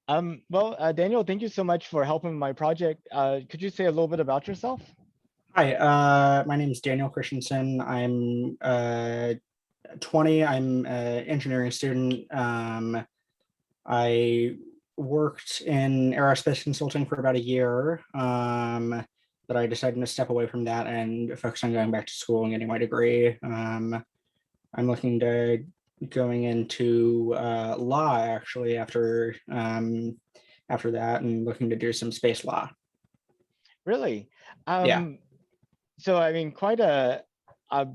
Daniel, thank you so much for helping my project. Could you say a little bit about yourself? Hi, my name is Daniel Christensen. I'm 20. I'm an engineering student. I worked in aerospace consulting for about a year, but I decided to step away from that and focus on going back to school and getting my degree. I'm looking to going into law actually after that, and looking to do some space law. Really? Yeah. Um, so I mean, quite a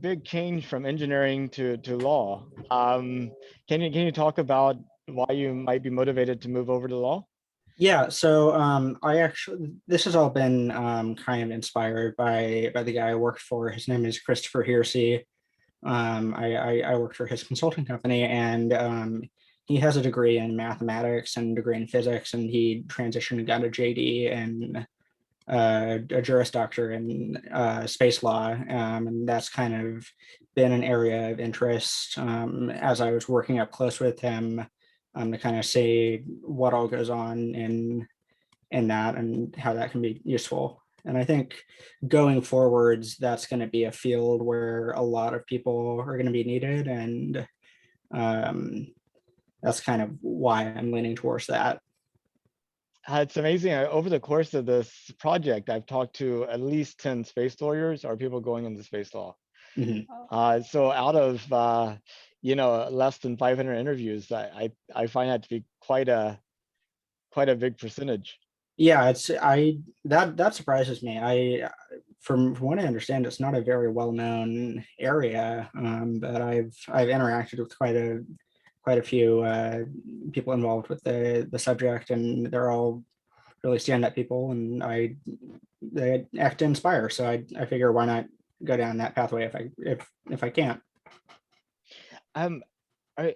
big change from engineering to law. Can you talk about why you might be motivated to move over to law? Yeah, so I actually this has all been kind of inspired by the guy I worked for. His name is Christopher Hearsey. I worked for his consulting company, and he has a degree in mathematics and a degree in physics, and he transitioned and got a JD and a Juris Doctor in space law, and that's kind of been an area of interest as I was working up close with him, to kind of see what all goes on in that and how that can be useful. And I think going forwards, that's going to be a field where a lot of people are going to be needed, and um, that's kind of why I'm leaning towards that. It's amazing. Over the course of this project, I've talked to at least 10 space lawyers or people going into space law. Mhm. So out of less than 500 interviews, I find that to be quite a big percentage. Yeah, it's I that surprises me. From what I understand, it's not a very well known area, but I've interacted with quite a few people involved with the subject, and they're all really stand up people, and they act to inspire. So I figure why not go down that pathway if I can't. Um,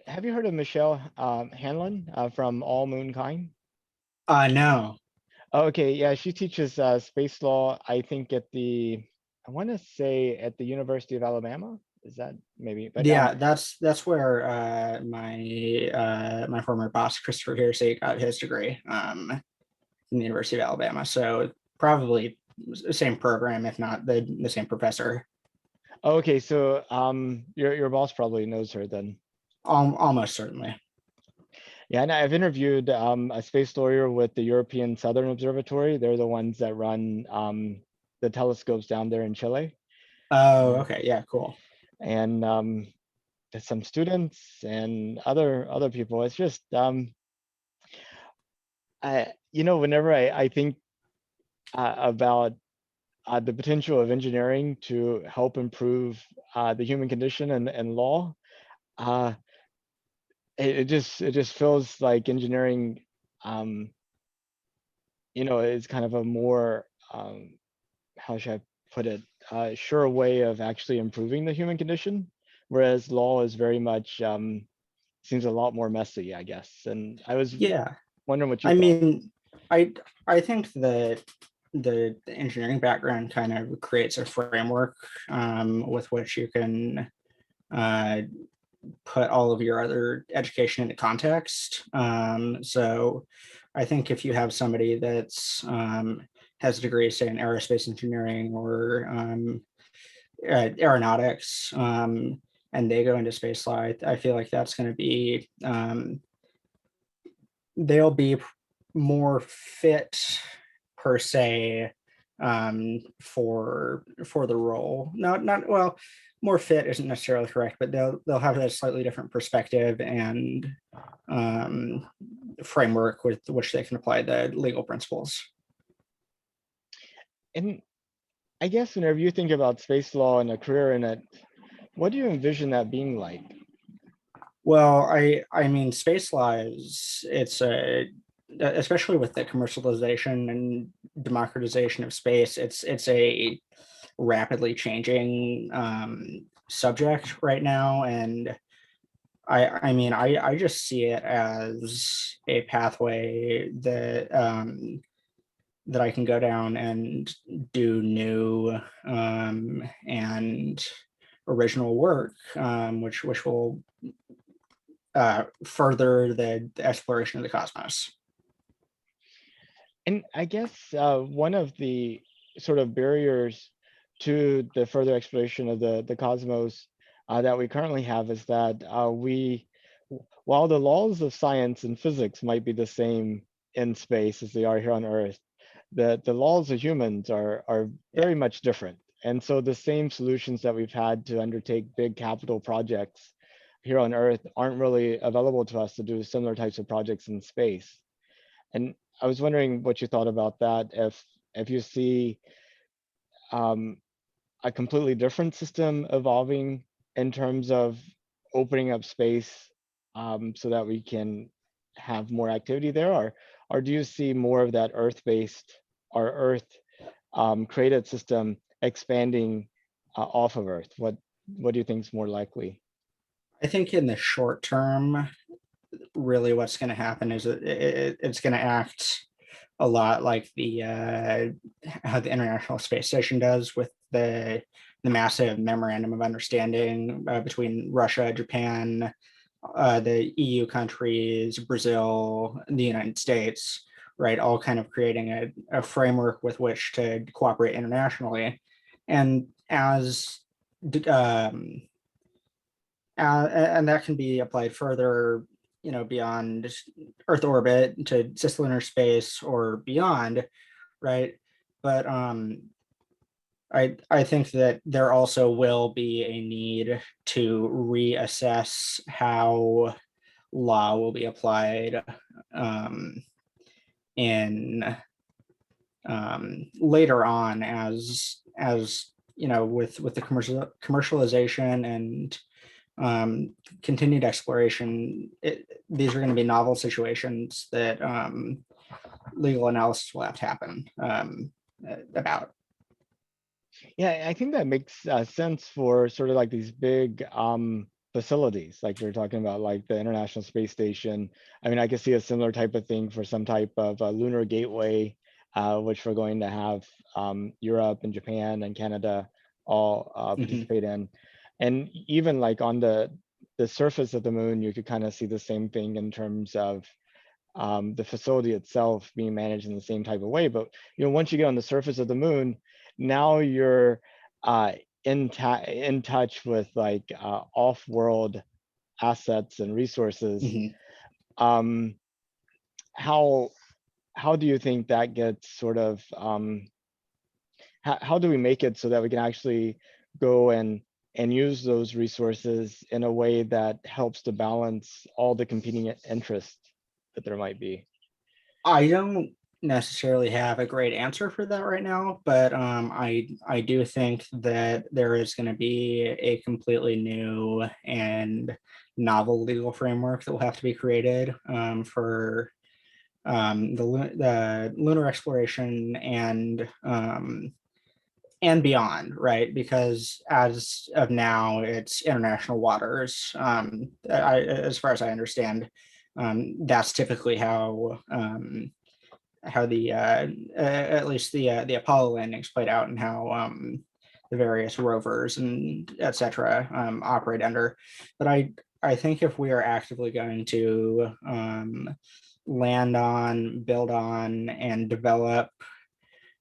have you heard of Michelle Hanlon from All Moonkind? No. Okay, yeah, she teaches space law, I think I want to say at the University of Alabama. Is that maybe? But Yeah, that's where my former boss Christopher Hearsay got his degree. From the University of Alabama. So probably the same program, if not the same professor. okay, so your boss probably knows her then. Almost certainly. Yeah, and I've interviewed a space lawyer with the European Southern Observatory. They're the ones that run the telescopes down there in Chile. Oh, Uh, okay. Yeah, cool. and there's some students and other people. It's just whenever I think about the potential of engineering to help improve the human condition and law, uh, it just feels like engineering, um, is kind of a more how should I put it, sure way of actually improving the human condition, whereas law is very much seems a lot more messy, I guess. And I was Yeah. wondering what you I thought. mean, I I think that the engineering background kind of creates a framework with which you can uh, put all of your other education into context. So I think if you have somebody that's has a degree, say in aerospace engineering or aeronautics, and they go into space flight, I feel like that's going to be they'll be more fit per se for the role. Not well, more fit isn't necessarily correct, but they'll have a slightly different perspective and um, framework with which they can apply the legal principles. And I guess whenever you think about space law and a career in it, what do you envision that being like? Well, I mean, space law is it's a especially with the commercialization and democratization of space, it's a rapidly changing subject right now, and I mean, I just see it as a pathway that I can go down and do new and original work, which will further the exploration of the cosmos. And I guess one of the sort of barriers to the further exploration of the cosmos that we currently have is that while the laws of science and physics might be the same in space as they are here on Earth, the laws of humans are Yeah. very much different. And so the same solutions that we've had to undertake big capital projects here on Earth aren't really available to us to do similar types of projects in space. And I was wondering what you thought about that, if you see um, a completely different system evolving in terms of opening up space so that we can have more activity there, or do you see more of that Earth-based or Earth created system expanding off of Earth? What do you think is more likely? I think in the short term, really what's going to happen is it's going to act a lot like the how the International Space Station does with the massive memorandum of understanding between Russia, Japan, the EU countries, Brazil, the United States, right? All kind of creating a framework with which to cooperate internationally. And um, and that can be applied further, beyond Earth orbit to cislunar space or beyond, right? But I think that there also will be a need to reassess how law will be applied um, in later on as with the commercialization and continued exploration. These are going to be novel situations that legal analysis will have to happen about. Yeah, I think that makes sense for sort of like these big facilities, like you're talking about, like the International Space Station. I mean, I could see a similar type of thing for some type of lunar gateway, which we're going to have Europe and Japan and Canada all Mhm. participate in. And even like on the surface of the moon, you could kind of see the same thing in terms of the facility itself being managed in the same type of way. But once you get on the surface of the moon, now you're uh, in touch with like off-world assets and resources. Mhm. Um, how how do you think that gets sort of how do we make it so that we can actually go and use those resources in a way that helps to balance all the competing interests that there might be? I don't necessarily have a great answer for that right now, but I do think that there is going to be a completely new and novel legal framework that will have to be created for the lunar exploration and beyond, right? Because as of now, it's international waters. As far as I understand, that's typically how the at least the Apollo landings played out, and how the various rovers and etc. Operate under. But I think if we are actively going to land on, build on, and develop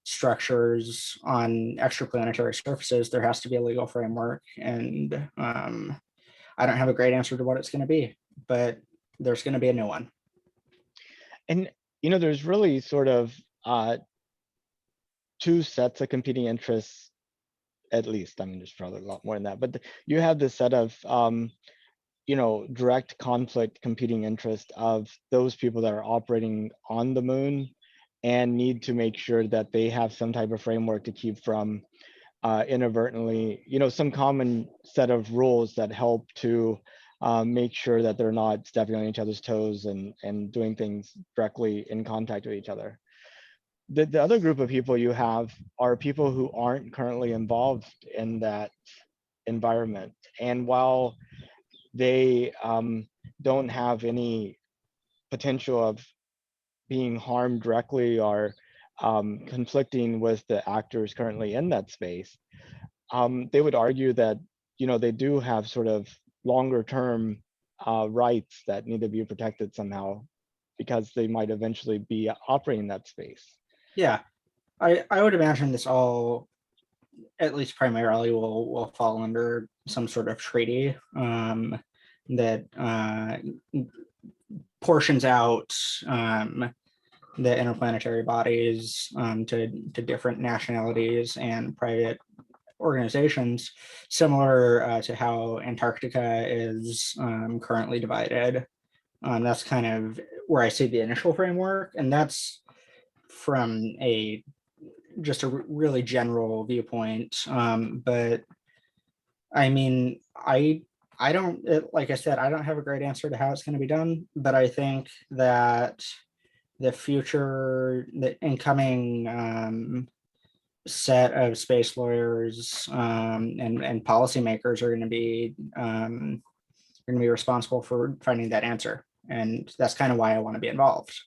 structures on extraplanetary surfaces, there has to be a legal framework. And I don't have a great answer to what it's going to be, but there's going to be a new one. And there's really sort of two sets of competing interests, at least. I mean, there's probably a lot more than that, but you have this set of direct conflict competing interest of those people that are operating on the moon and need to make sure that they have some type of framework to keep from inadvertently, some common set of rules that help to make sure that they're not stepping on each other's toes and doing things directly in contact with each other. The other group of people you have are people who aren't currently involved in that environment. And while they don't have any potential of being harmed directly or conflicting with the actors currently in that space, they would argue that they do have sort of longer term rights that need to be protected somehow because they might eventually be operating that space. Yeah, I would imagine this all, at least primarily, will fall under some sort of treaty that portions out the interplanetary bodies to different nationalities and private organizations, similar to how Antarctica is currently divided. That's kind of where I see the initial framework, and that's from a just a really general viewpoint. But I mean, I don't like I said, I don't have a great answer to how it's going to be done, but I think that the future, the incoming set of space lawyers and policymakers are going to be responsible for finding that answer, and that's kind of why I want to be involved.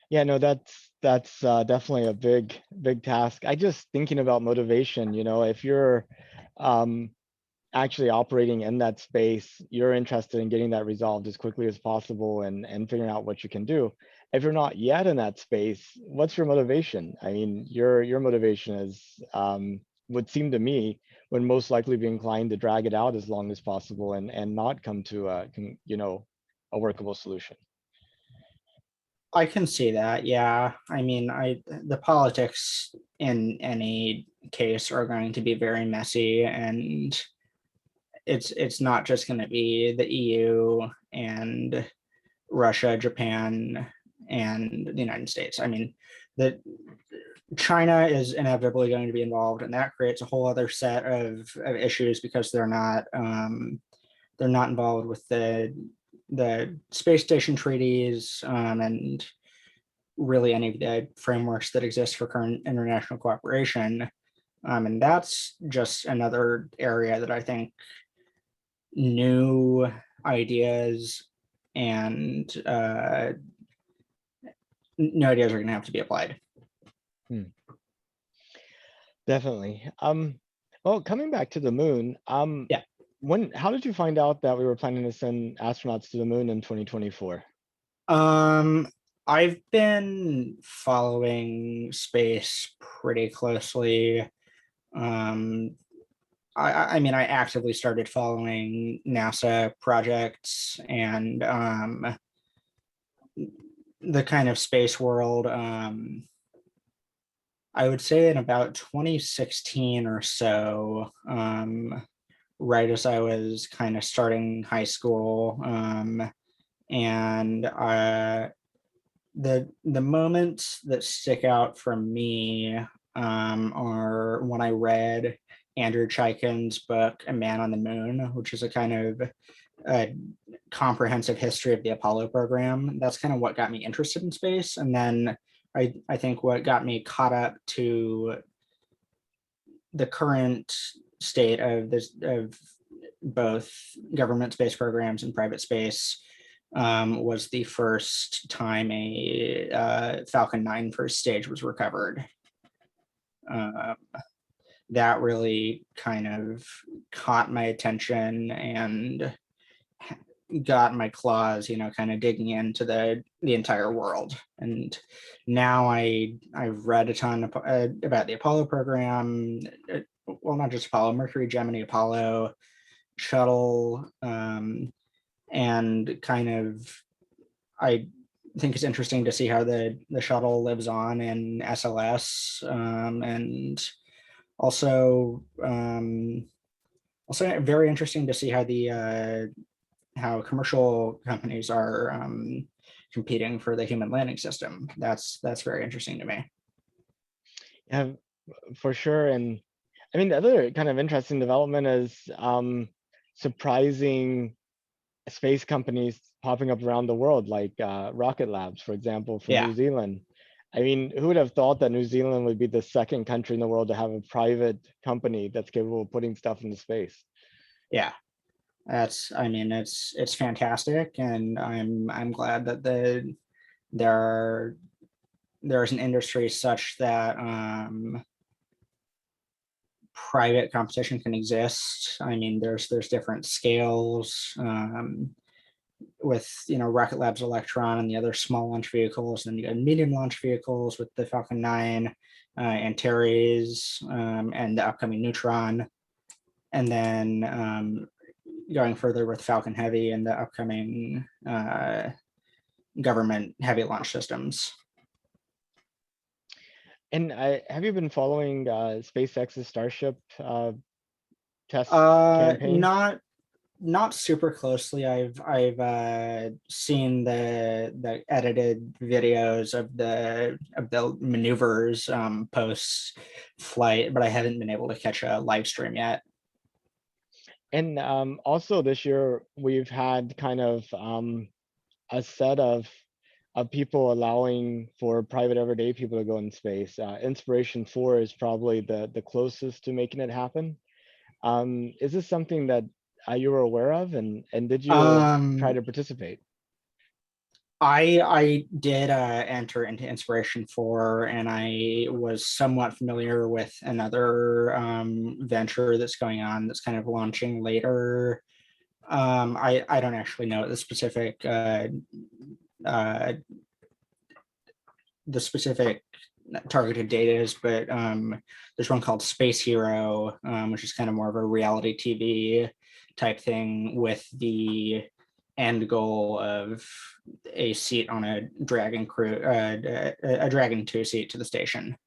Yeah, no, that's definitely a big task. I just thinking about motivation, if you're actually operating in that space, you're interested in getting that resolved as quickly as possible and figuring out what you can do. If you're not yet in that space, what's your motivation? I mean, your motivation is would seem to me would most likely be inclined to drag it out as long as possible and not come to a workable solution. I can see that. Yeah. I mean, the politics in any case are going to be very messy, and it's not just going to be the EU and Russia, Japan, and the United States. I mean, that China is inevitably going to be involved, and that creates a whole other set of issues because they're not involved with the space station treaties and really any of the frameworks that exist for current international cooperation. And that's just another area that I think new ideas and new ideas are going to have to be applied. Definitely. Well, coming back to the moon, Yeah. how did you find out that we were planning to send astronauts to the moon in 2024? I've been following space pretty closely. I mean, I actively started following NASA projects and the kind of space world. I would say in about 2016 or so, right as I was kind of starting high school, and the moments that stick out for me are when I read Andrew Chaikin's book "A Man on the Moon," which is a kind of a comprehensive history of the Apollo program. That's kind of what got me interested in space, and then I think what got me caught up to the current state of this of both government space programs and private space was the first time a Falcon 9 first stage was recovered. That really kind of caught my attention and got my claws, kind of digging into the entire world. And now I've read a ton about the Apollo program. Well, not just Apollo, Mercury, Gemini, Apollo, shuttle, and kind of I think it's interesting to see how the shuttle lives on in SLS, and also very interesting to see how commercial companies are competing for the human landing system. That's very interesting to me. Yeah, for sure. And I mean, the other kind of interesting development is surprising space companies popping up around the world, like Rocket Labs, for example, from Yeah. New Zealand. I mean, who would have thought that New Zealand would be the second country in the world to have a private company that's capable of putting stuff into space? Yeah. I mean, it's fantastic, and I'm glad that there's an industry such that private competition can exist. I mean, there's different scales. Rocket Lab's Electron and the other small launch vehicles. And then you got medium launch vehicles with the Falcon 9, Antares, and the upcoming Neutron. And then going further with Falcon Heavy and the upcoming government heavy launch systems. And have you been following SpaceX's Starship test campaign? Not super closely. I've seen the edited videos of the maneuvers post flight, but I haven't been able to catch a live stream yet. And also this year, we've had kind of a set of people allowing for private everyday people to go in space. Inspiration4 is probably the closest to making it happen. Is this something that you were aware of, and did you try to participate? I did enter into Inspiration4, and I was somewhat familiar with another venture that's going on that's kind of launching later. I don't actually know the specific targeted data is, but there's one called Space Hero, which is kind of more of a reality TV type thing with the end goal of a seat on a Dragon crew, a Dragon 2 seat to the station.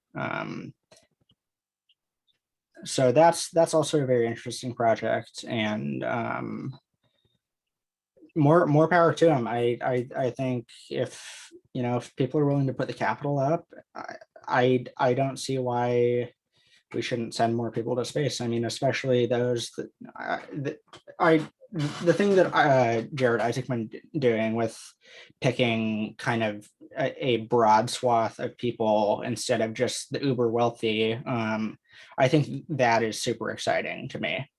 So that's also a very interesting project, and more power to them. I think if people are willing to put the capital up, I don't see why we shouldn't send more people to space. I mean, especially those that the thing that Jared Isaacman doing with picking kind of a broad swath of people instead of just the uber wealthy, I think that is super exciting to me.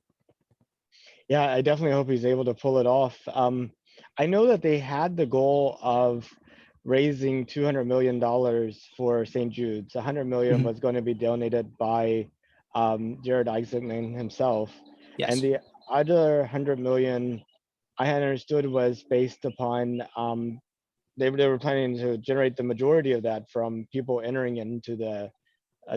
Yeah, I definitely hope he's able to pull it off. I know that they had the goal of raising $200 million for St. Jude's. 100 million was going to be donated by Jared Isaacman himself. Yes. And the other 100 million I had understood was based upon they were planning to generate the majority of that from people entering into the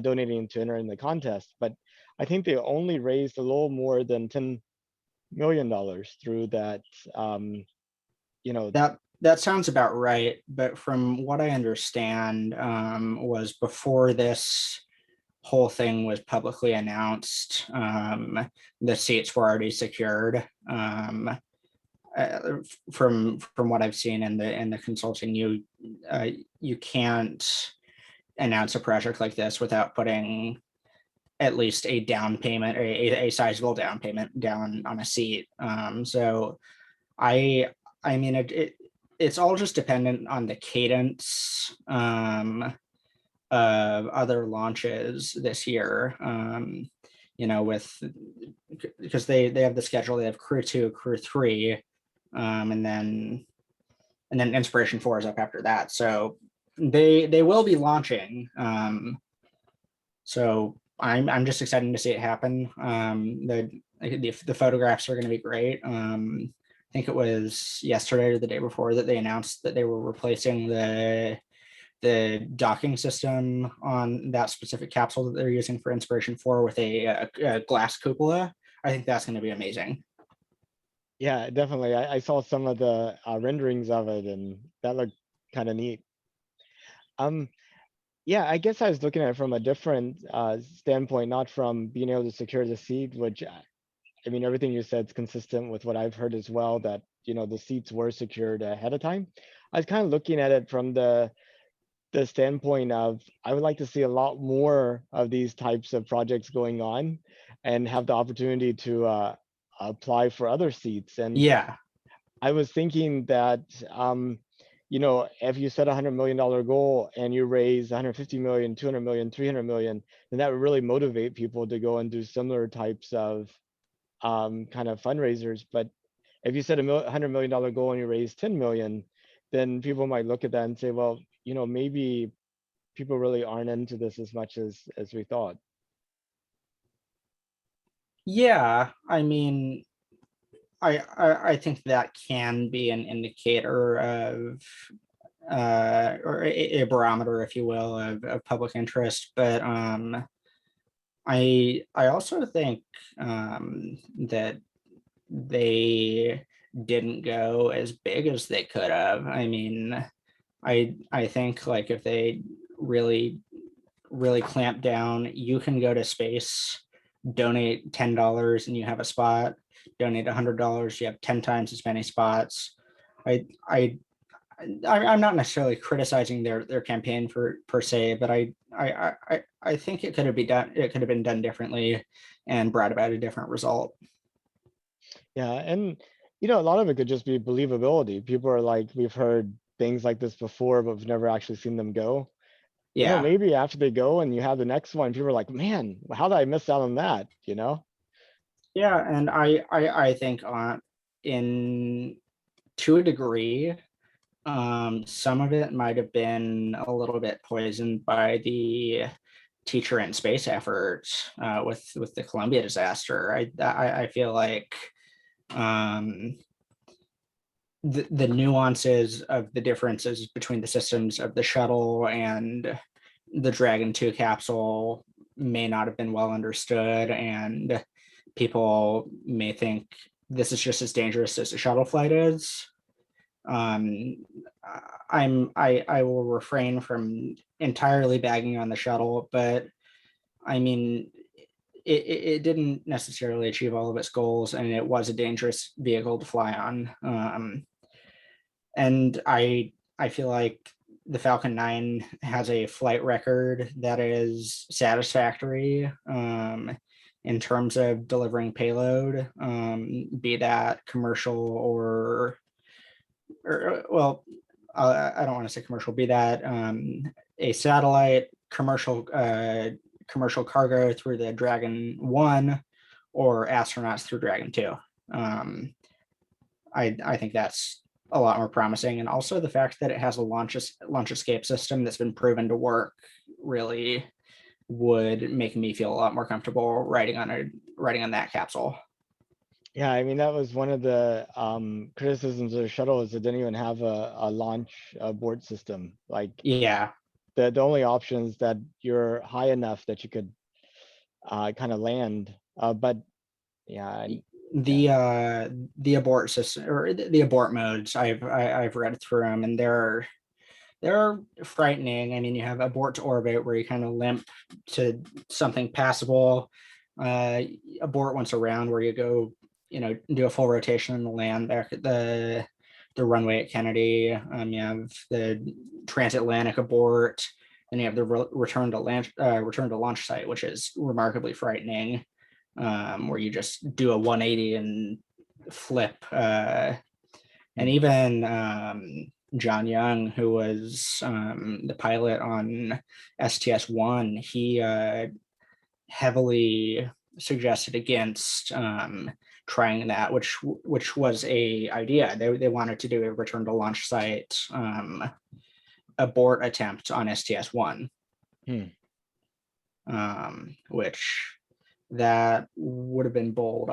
donating to enter in the contest. But I think they only raised a little more than $10 million through that. That sounds about right. But from what I understand, was before this whole thing was publicly announced, the seats were already secured. From what I've seen in the consulting, you can't announce a project like this without putting at least a down payment, a sizable down payment down on a seat. So I mean, it's all just dependent on the cadence of other launches this year. Because they have the schedule, they have Crew 2, Crew 3, and then Inspiration4 is up after that. So they will be launching. So I'm just excited to see it happen. The photographs are going to be great. I think it was yesterday or the day before that they announced that they were replacing the docking system on that specific capsule that they're using for Inspiration4 with a glass cupola. I think that's going to be amazing. Yeah, definitely. I saw some of the renderings of it, and that looked kind of neat. Yeah, I guess I was looking at it from a different standpoint, not from being able to secure the seat, which I mean, everything you said is consistent with what I've heard as well, that, the seats were secured ahead of time. I was kind of looking at it from the standpoint of, I would like to see a lot more of these types of projects going on and have the opportunity to apply for other seats. And yeah, I was thinking that, if you set $100 million goal and you raise 150 million, 200 million, 300 million, then that would really motivate people to go and do similar types of kind of fundraisers. But if you set $100 million goal and you raise 10 million, then people might look at that and say, well, maybe people really aren't into this as much as we thought. Yeah, I mean, I think that can be an indicator of or a barometer, if you will, of public interest. But I also think that they didn't go as big as they could have. I mean, I think like if they really really clamp down, you can go to space, donate $10 and you have a spot. Donate $100, you have 10 times as many spots. I I I'm not necessarily criticizing their campaign for per se, but I think it could have been done. It could have been done differently, and brought about a different result. Yeah, and a lot of it could just be believability. People are like, we've heard things like this before, but we've never actually seen them go. Yeah, Maybe after they go and you have the next one, people are like, man, how did I miss out on that? yeah, and I think on in to a degree, some of it might have been a little bit poisoned by the teacher in space effort with the Columbia disaster. I feel like um, the nuances of the differences between the systems of the shuttle and the Dragon 2 capsule may not have been well understood, and people may think this is just as dangerous as a shuttle flight is. um, I will refrain from entirely bagging on the shuttle, but I mean it didn't necessarily achieve all of its goals, and it was a dangerous vehicle to fly on. And I feel like the Falcon 9 has a flight record that is satisfactory in terms of delivering payload, be that commercial or well, I don't want to say commercial, be that a satellite commercial cargo through the Dragon 1 or astronauts through Dragon 2. Um, I think that's a lot more promising. And also the fact that it has a launch escape system that's been proven to work really would make me feel a lot more comfortable riding on that capsule. Yeah, I mean, that was one of the criticisms of the shuttle is it didn't even have a launch abort system. Like Yeah. the only option is that you're high enough that you could kind of land. But yeah, yeah, The abort system or the abort modes, I've read through them, and they're frightening. I mean, you have abort to orbit where you kind of limp to something passable. Uh, Abort once around where you go, do a full rotation and land back at the runway at Kennedy. You have the transatlantic abort, then you have the return to launch site, which is remarkably frightening, where you just do a 180 and flip. And even John Young, who was the pilot on STS-1, he heavily suggested against trying that, which was a idea. They wanted to do a return to launch site abort attempt on STS-1, Hmm. which that would have been bold.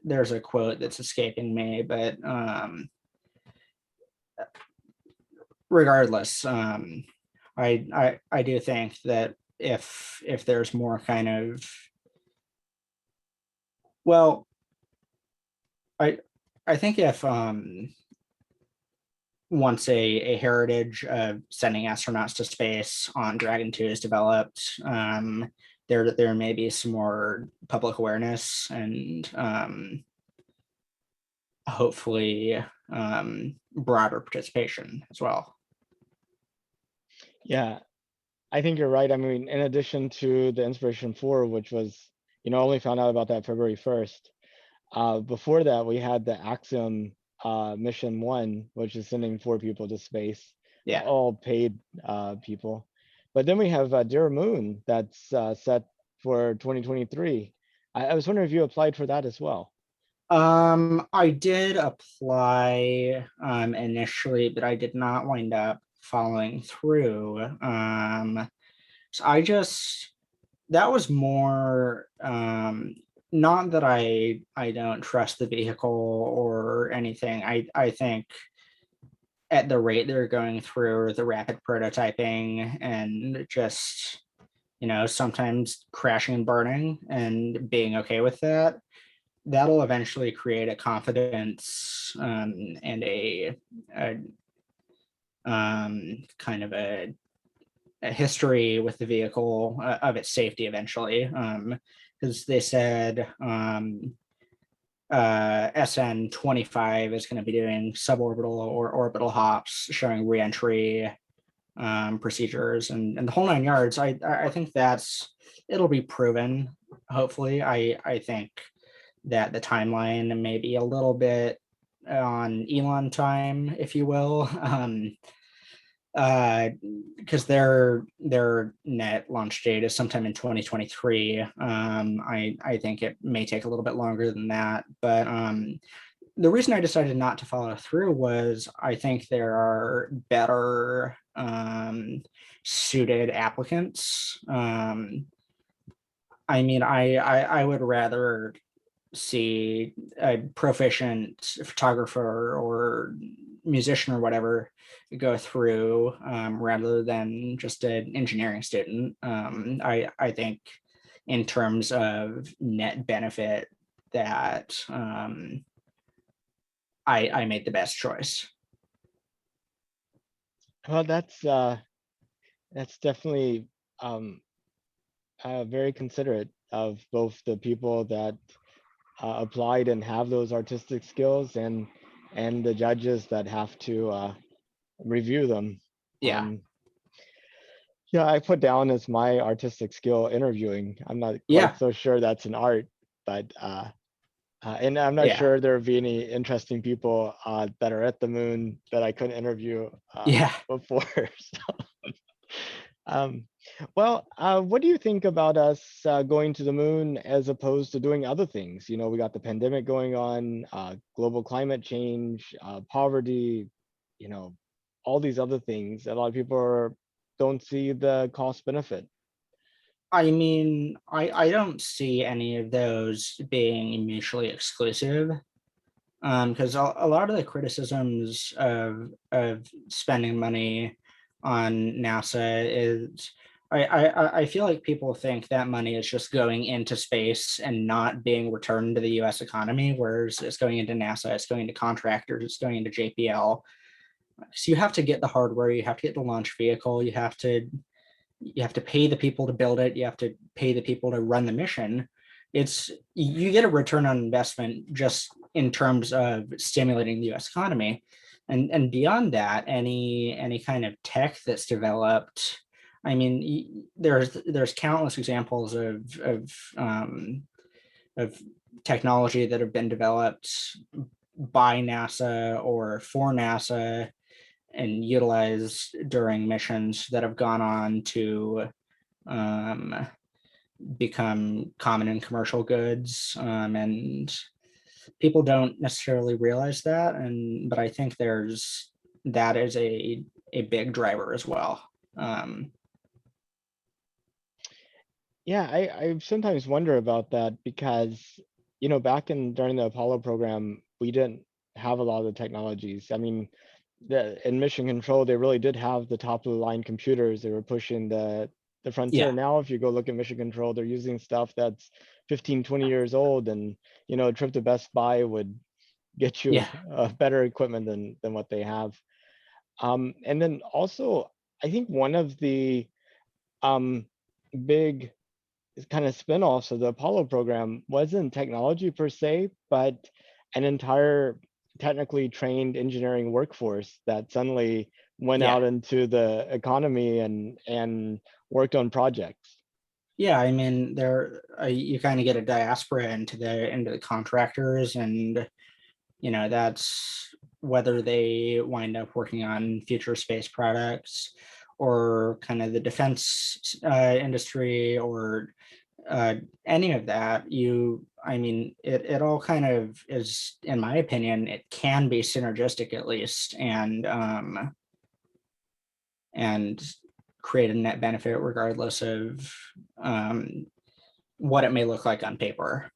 There's a quote that's escaping me, but regardless, I do think that if there's more kind of, well, I think if once a heritage of sending astronauts to space on Dragon 2 is developed, there may be some more public awareness and hopefully broader participation as well. yeah, I think you're right. I mean, in addition to the Inspiration 4, which was, only found out about that February 1st. Before that, we had the Axiom mission 1, which is sending 4 people to space, Yeah. all paid people. But then we have Dear Moon that's set for 2023. I was wondering if you applied for that as well. I did apply initially, but I did not wind up following through. So that was more not that I don't trust the vehicle or anything. I think at the rate they're going through the rapid prototyping and just, sometimes crashing and burning and being okay with that, that'll eventually create a confidence, and a kind of a history with the vehicle, of its safety eventually. Because they said, SN25 is going to be doing suborbital or orbital hops, showing reentry, procedures, and the whole 9 yards. I think it'll be proven. Hopefully, I think that the timeline may be a little bit on Elon time, if you will. Because their net launch date is sometime in 2023. I think it may take a little bit longer than that, but the reason I decided not to follow through was I think there are better, suited applicants. I mean, I would rather see a proficient photographer or musician or whatever go through, rather than just an engineering student. I think in terms of net benefit that, I made the best choice. Well, that's definitely very considerate of both the people that applied and have those artistic skills, and the judges that have to review them. Yeah. Yeah, I put down as my artistic skill interviewing. I'm not Yeah. quite so sure that's an art, but and I'm not Yeah. sure there would be any interesting people that are at the moon that I couldn't interview Yeah. before. So, well, what do you think about us going to the moon as opposed to doing other things? You know, we got the pandemic going on, global climate change, poverty, you know, all these other things. A lot of people don't see the cost benefit. I mean, I don't see any of those being mutually exclusive. Because a lot of the criticisms of spending money on NASA is, I feel like people think that money is just going into space and not being returned to the U.S. economy, whereas it's going into NASA, it's going into contractors, it's going into JPL. So you have to get the hardware, you have to get the launch vehicle, you have to pay the people to build it, you have to pay the people to run the mission. You get a return on investment just in terms of stimulating the US economy. And beyond that, any kind of tech that's developed, I mean, there's countless examples of technology that have been developed by NASA or for NASA and utilized during missions that have gone on to, become common in commercial goods, and people don't necessarily realize that, but I think that is a big driver as well. Yeah, I sometimes wonder about that because, you know, during the Apollo program, we didn't have a lot of the technologies. I mean, in mission control, they really did have the top of the line computers. They were pushing the frontier. Yeah. Now, if you go look at mission control, they're using stuff that's 15, 20 years old, and you know, a trip to Best Buy would get you Yeah. better equipment than what they have. And then also, I think one of the big kind of spin-offs of the Apollo program wasn't technology per se, but an entire technically trained engineering workforce that suddenly went Yeah. out into the economy and worked on projects. Yeah, I mean, you kind of get a diaspora into the contractors, and that's whether they wind up working on future space products or kind of the defense, industry, or any of that. I mean, it all kind of is, in my opinion, it can be synergistic at least, and create a net benefit regardless of, what it may look like on paper.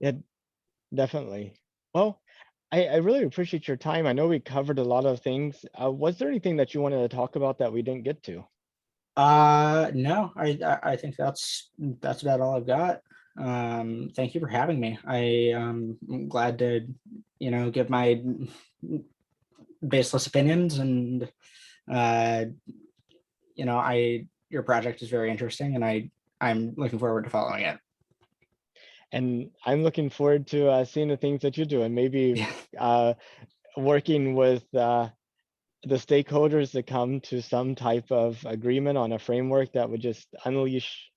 Yeah, definitely. Well, I really appreciate your time. I know we covered a lot of things. Was there anything that you wanted to talk about that we didn't get to? No, I think that's about all I've got. Thank you for having me. I'm glad to, give my baseless opinions, and uh, your project is very interesting, and I'm looking forward to following it. And I'm looking forward to seeing the things that you do, and maybe Yeah, uh, working with the stakeholders to come to some type of agreement on a framework that would just unleash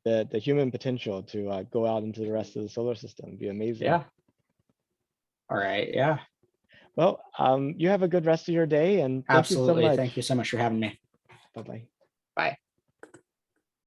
the human potential to go out into the rest of the solar system. Be amazing. yeah. All right. Yeah, Well, you have a good rest of your day, and thank you so absolutely. Thank you much. so much for having me. Bye bye. Bye.